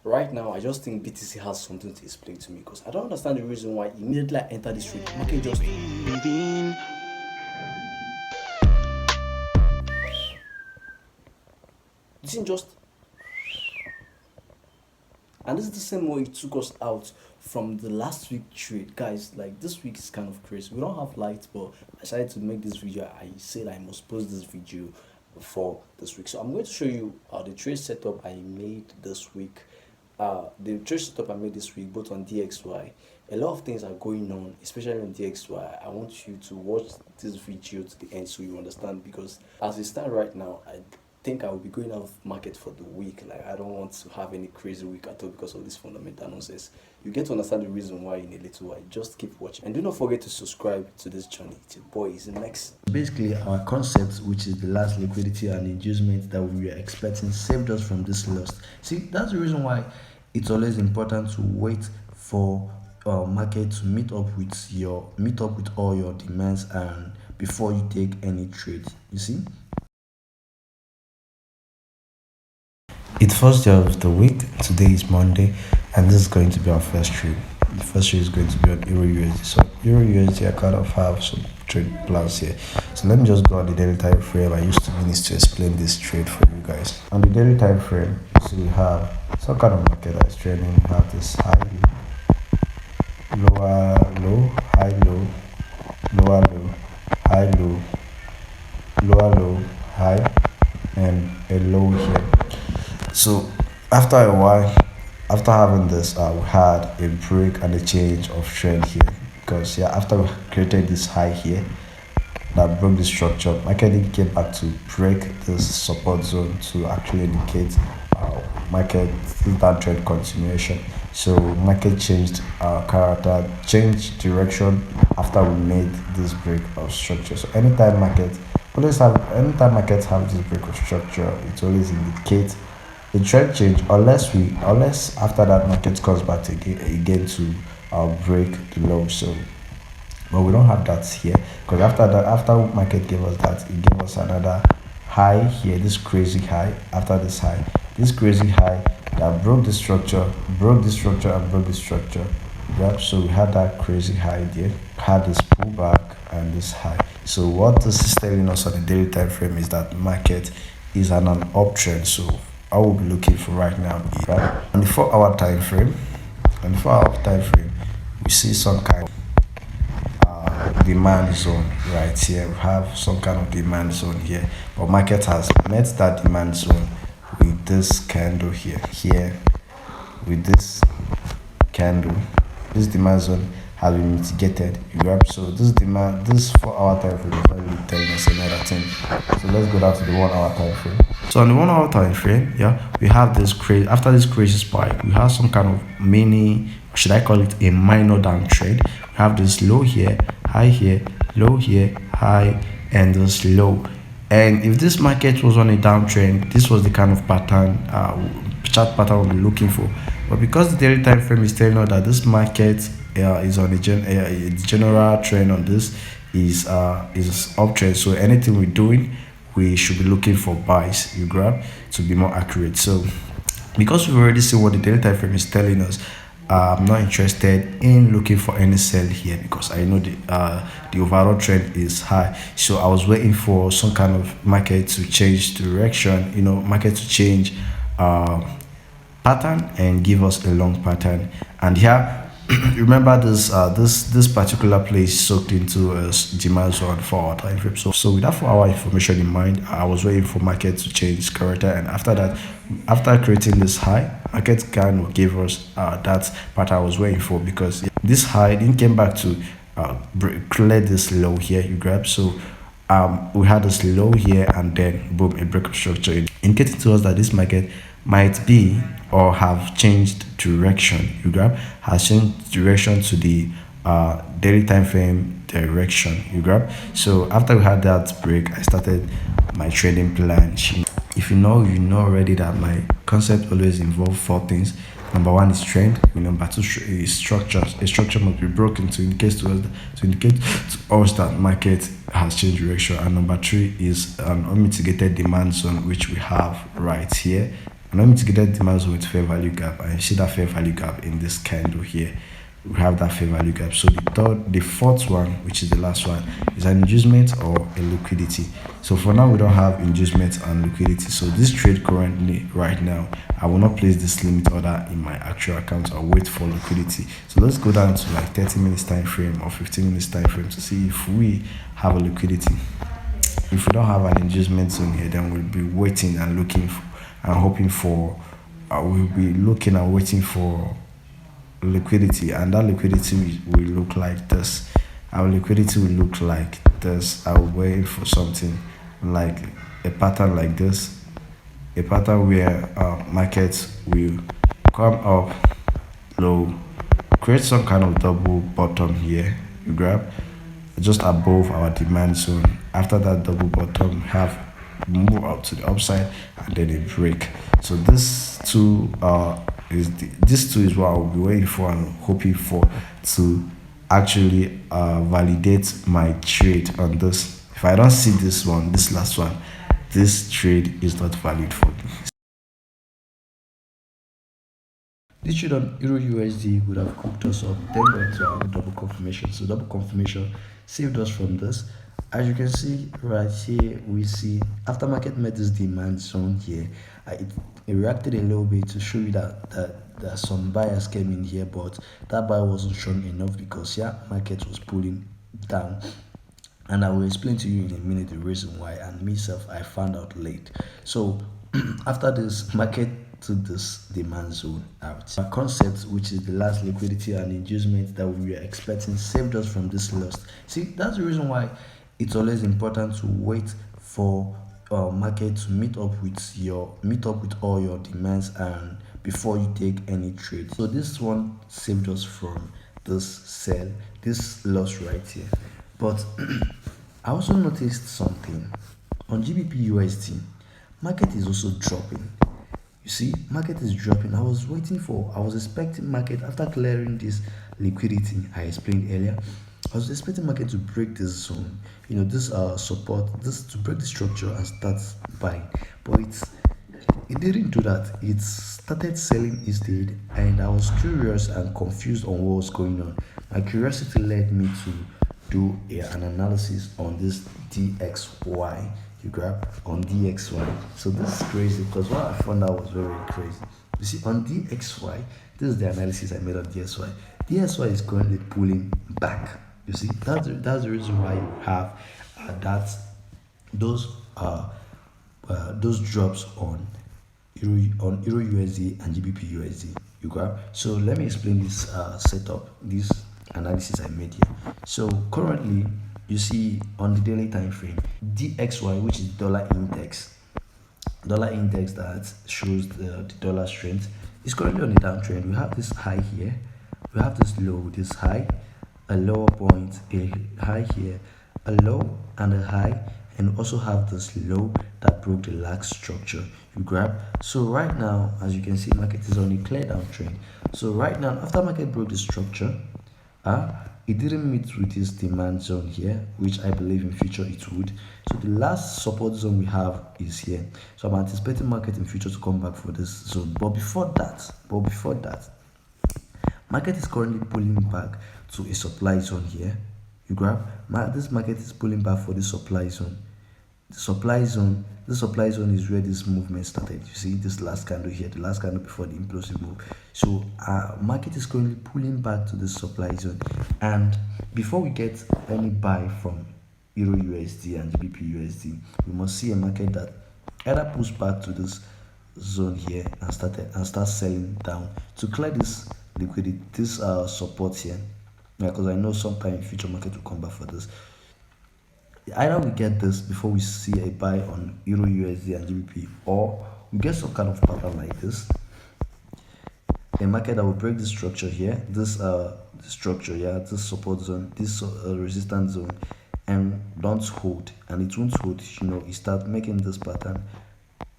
Right now, I just think BTC has something to explain to me because I don't understand the reason why immediately I enter this trade, market just this thing just, and this is the same way it took us out from the last week trade, guys. Like this week is kind of crazy. We don't have lights, but I decided to make this video. I said I must post this video for this week, so I'm going to show you the trade setup I made this week. The trade setup I made this week, both on DXY. A lot of things are going on, especially on DXY. I want you to watch this video to the end so you understand, because as we start right now, I think I will be going out of market for the week. Like I don't want to have any crazy week at all because of this fundamental nonsense. You get to understand the reason why in a little while. Just keep watching and do not forget to subscribe to this channel. It's your boy is next. Basically, our concept, which is the last liquidity and inducement that we were expecting, saved us from this loss. See, that's the reason why it's always important to wait for market to meet up with all your demands and before you take any trade. You see, it's first day of the week. Today is Monday, and this is going to be our first trade. The first trade is going to be on Euro USD. So Euro USD, I kind of have some trade plans here. So let me just go on the daily time frame. I used 2 minutes to explain this trade for you guys. On the daily time frame, so we have some kind of market that's trading. We have this high, lower, low, high, low, lower, low, high, low, lower, low, high, and a low here. So after a while, after having this, we had a break and a change of trend here, because after we created this high here that broke the structure, market then came back to break this support zone to actually indicate market downtrend continuation. So market changed character, changed direction after we made this break of structure. So anytime markets have this break of structure, it always indicates a trend change, unless after that market comes back again to break the low. So but we don't have that here, because after market gave us that, it gave us another high here, this crazy high. After this crazy high that broke the structure, and broke the structure. Yep, so we had that crazy high there, had this pullback and this high. So what this is telling us on the daily time frame is that market is on an uptrend. So I will be looking for right now is on the 4-hour time frame. On the 4-hour time frame, we see some kind of demand zone right here. We have some kind of demand zone here, but market has met that demand zone with this candle here with this candle. This demand zone has been mitigated. So this 4-hour time frame is really telling us another thing. So let's go down to the 1-hour time frame. So on the 1-hour time frame, we have this crazy, after this crazy spike, we have some kind of mini, should I call it a minor downtrend. We have this low here, high here, low here, high, and this low. And if this market was on a downtrend, this was the kind of pattern, chart pattern we're looking for. But because the daily time frame is telling us that this market is on a general trend on this is uptrend, so anything we're doing, we should be looking for buys, you grab, to be more accurate. So because we've already seen what the daily time frame is telling us, I'm not interested in looking for any sell here, because I know the overall trend is high. So I was waiting for some kind of market to change direction, market to change pattern and give us a long pattern. And here remember this particular place soaked into a demand zone for our time frame. So with that 4-hour information in mind, I was waiting for market to change character, and after that, after creating this high, market kind of gave us that part I was waiting for, because this high then came back to clear this low here, you grab. So we had this low here, and then boom, a break of structure indicating to us that this market might be or have changed direction, you grab, has changed direction to the daily time frame direction, you grab. So after we had that break, I started my trading plan. If you know already that my concept always involves 4 things. Number 1 is trend. Number 2 is structure. A structure must be broken to indicate to us that market has changed direction. And number 3 is an unmitigated demand zone, which we have right here. And when mitigated demand zone with fair value gap, and you see that fair value gap in this candle here, we have that fair value gap. So the fourth one, which is the last one, is an inducement or a liquidity. So for now, we don't have inducement and liquidity. So this trade currently, right now, I will not place this limit order in my actual account. I'll wait for liquidity. So let's go down to like 30 minutes time frame or 15 minutes time frame to see if we have a liquidity. If we don't have an inducement zone here, then we'll be waiting and looking for, and hoping for, we'll be looking and waiting for liquidity, and that liquidity will look like this. Our liquidity will look like this. I will wait for something like a pattern like this, a pattern where markets will come up low, create some kind of double bottom here, you grab just above our demand zone. After that double bottom, have move up to the upside and then a break. So this two is what I'll be waiting for and hoping for to actually validate my trade on this. If I don't see this last one, this trade is not valid for me. This trade on Euro USD would have cooked us up, then went to our double confirmation. So double confirmation saved us from this. As you can see right here, we see after market met this demand zone here, it reacted a little bit to show you that some buyers came in here, but that buy wasn't strong enough because market was pulling down. And I will explain to you in a minute the reason why, and myself I found out late. So after this, market took this demand zone out. Our concept, which is the last liquidity and inducement that we were expecting, saved us from this loss. See, that's the reason why it's always important to wait for market to meet up with all your demands and before you take any trade. So this one saved us from this loss right here. But I also noticed something on GBP USD. Market is also dropping. You see, market is dropping. I was expecting market, after clearing this liquidity I explained earlier, I was expecting market to break this zone, this support, this to break the structure and start buying. But it didn't do that. It started selling instead, and I was curious and confused on what was going on. My curiosity led me to do an analysis on this DXY. You grab on DXY. So this is crazy because what I found out was very crazy. You see, on DXY, this is the analysis I made on DXY. DXY is currently pulling back. You see, that's the reason why you have those drops on Euro USD and GBP USD. You grab. So let me explain this setup, this analysis I made here. So currently, you see on the daily time frame, DXY, which is dollar index that shows the dollar strength, is currently on the downtrend. We have this high here, we have this low, this high, a lower point, a high here, a low and a high, and also have this low that broke the lag structure. You grab. So right now, as you can see, market is on a clear downtrend. So right now, after market broke the structure, it didn't meet with this demand zone here, which I believe in future it would. So the last support zone we have is here. So I'm anticipating market in future to come back for this zone. But before that, market is currently pulling back to a supply zone here. You grab. This market is pulling back for the supply zone. The supply zone is where this movement started. You see this last candle here, the last candle before the implosive move. So market is currently pulling back to the supply zone, and before we get any buy from Euro USD and GBP USD, we must see a market that either pulls back to this zone here and start selling down to clear this liquidity, this support here, because I know sometime in future market will come back for this. Either we get this before we see a buy on Euro USD and GBP, or we get some kind of pattern like this, a market that will break this structure here, this structure, this support zone, this resistance zone, and don't hold, and it won't hold. It start making this pattern,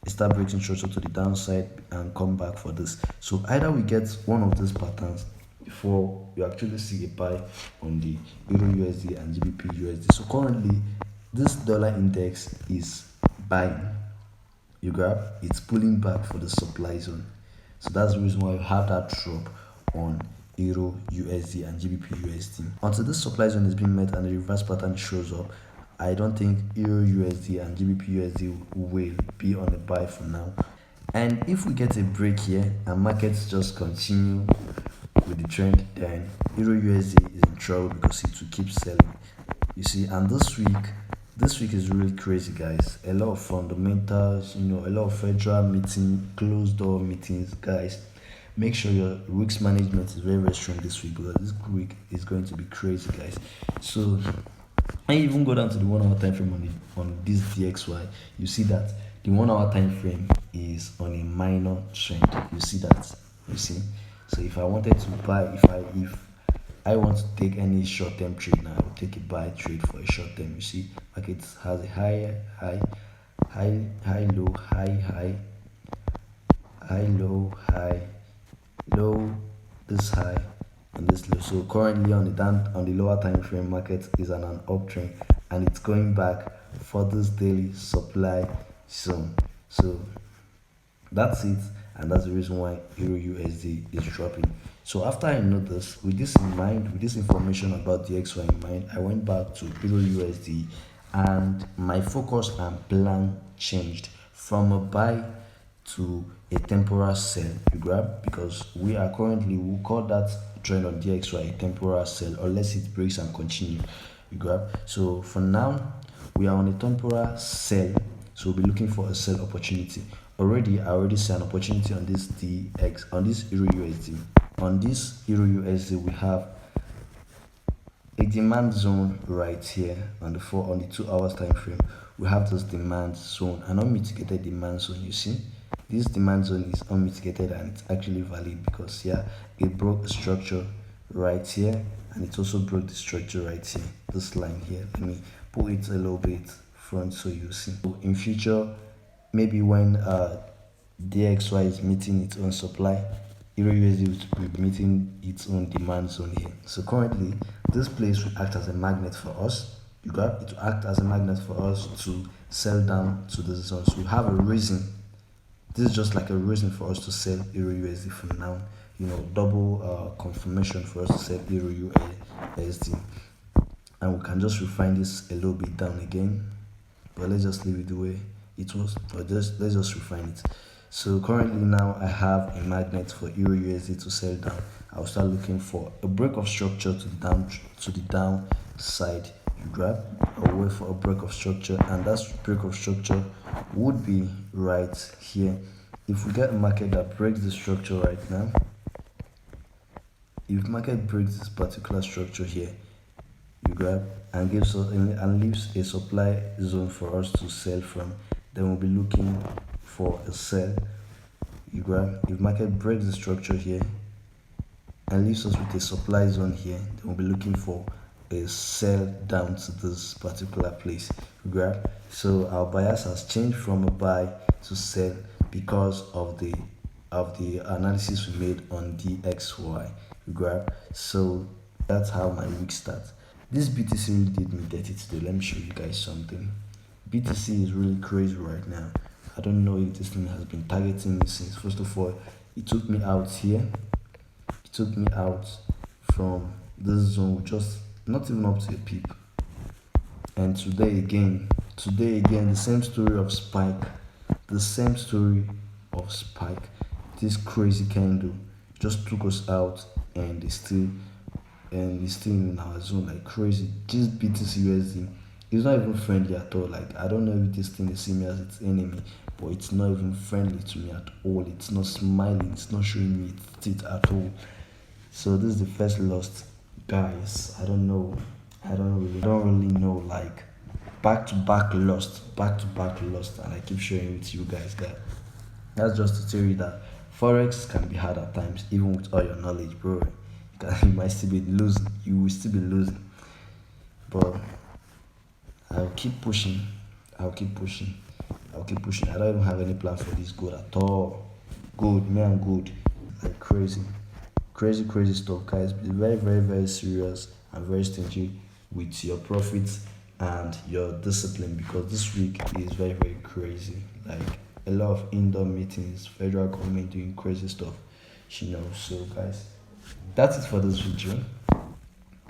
it start breaking structure to the downside and come back for this. So either we get one of these patterns before you actually see a buy on the Euro USD and GBP USD. So currently, this dollar index is buying. you grab, it's pulling back for the supply zone. So that's the reason why you have that drop on Euro USD and GBP USD. Until this supply zone is being met and the reverse pattern shows up, I don't think Euro USD and GBP USD will be on a buy for now. And if we get a break here and markets just continue with the trend, then Euro USD is in trouble because it will keep selling. You see, and this week is really crazy, guys. A lot of fundamentals, a lot of federal meeting, closed door meetings, guys. Make sure your risk management is very, very strong this week, because this week is going to be crazy, guys. So I even go down to the 1 hour time frame on this DXY. You see that the 1 hour time frame is on a minor trend. You see that? You see? So if I wanted to buy, if I want to take any short-term trade now, I will take a buy trade for a short term. You see, market has a high, low, high, low, high, low, this high, and this low. So currently on the lower time frame, market is on an uptrend, and it's going back for this daily supply zone. So that's it, and that's the reason why Euro USD is dropping. So after I noticed, with this in mind, with this information about the XY in mind, I went back to Euro USD, and my focus and plan changed from a buy to a temporal sell. You grab, because we'll call that trend on DXY a temporal sell unless it breaks and continue. You grab. So for now, we are on a temporal sell, so we'll be looking for a sell opportunity. I already see an opportunity on this DX, on this Euro USD. On this Euro USD, we have a demand zone right here on the 2 hours time frame. We have this demand zone, an unmitigated demand zone. You see, this demand zone is unmitigated, and it's actually valid because it broke the structure right here, and it also broke the structure right here, this line here. Let me pull it a little bit front so you see. So in future, maybe when DXY is meeting its own supply, Euro USD will be meeting its own demand zone here. So currently, this place will act as a magnet for us. It will act as a magnet for us to sell down to this zone. So we have a reason. This is just like a reason for us to sell Euro USD for now. Double confirmation for us to sell Euro USD. And we can just refine this a little bit down again. But let's just leave it the way it was. But let's just refine it. So currently now I have a magnet for Euro USD to sell down. I'll start looking for a break of structure to the downside. You grab. I'll wait for a break of structure, and that break of structure would be right here. If we get a market that breaks the structure right now, if market breaks this particular structure here, you grab, and gives us and leaves a supply zone for us to sell from, then we'll be looking for a sell. You grab. If market breaks the structure here and leaves us with a supply zone here, then we'll be looking for a sell down to this particular place. You grab. So our bias has changed from a buy to sell because of the analysis we made on DXY. You grab. So that's how my week starts. This BTC really did me dirty today. Let me show you guys something. BTC is really crazy right now. I don't know if this thing has been targeting me since. First of all, it took me out here. It took me out from this zone, just not even up to a peep. And today again, the same story of spike. The same story of spike. This crazy candle just took us out, and it's still in our zone like crazy. This BTC USD is not even friendly at all. Like, I don't know if this thing is seeing me as its enemy, but it's not even friendly to me at all. It's not smiling. It's not showing me its teeth at all. So this is the first loss, guys. I don't really know. Like, back to back lost, and I keep sharing with you guys that. That's just to tell you that Forex can be hard at times, even with all your knowledge, bro. You might still be losing. You will still be losing. But I'll keep pushing. I don't even have any plan for this gold at all. Good, man, good. Like crazy stuff, guys. Be very, very, very serious and very stingy with your profits and your discipline, because this week is very, very crazy. Like, a lot of indoor meetings, federal government doing crazy stuff, So guys, that's it for this video.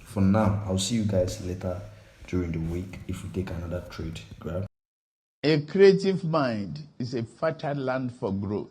For now, I'll see you guys later during the week if we take another trade. Grab. A creative mind is a fertile land for growth.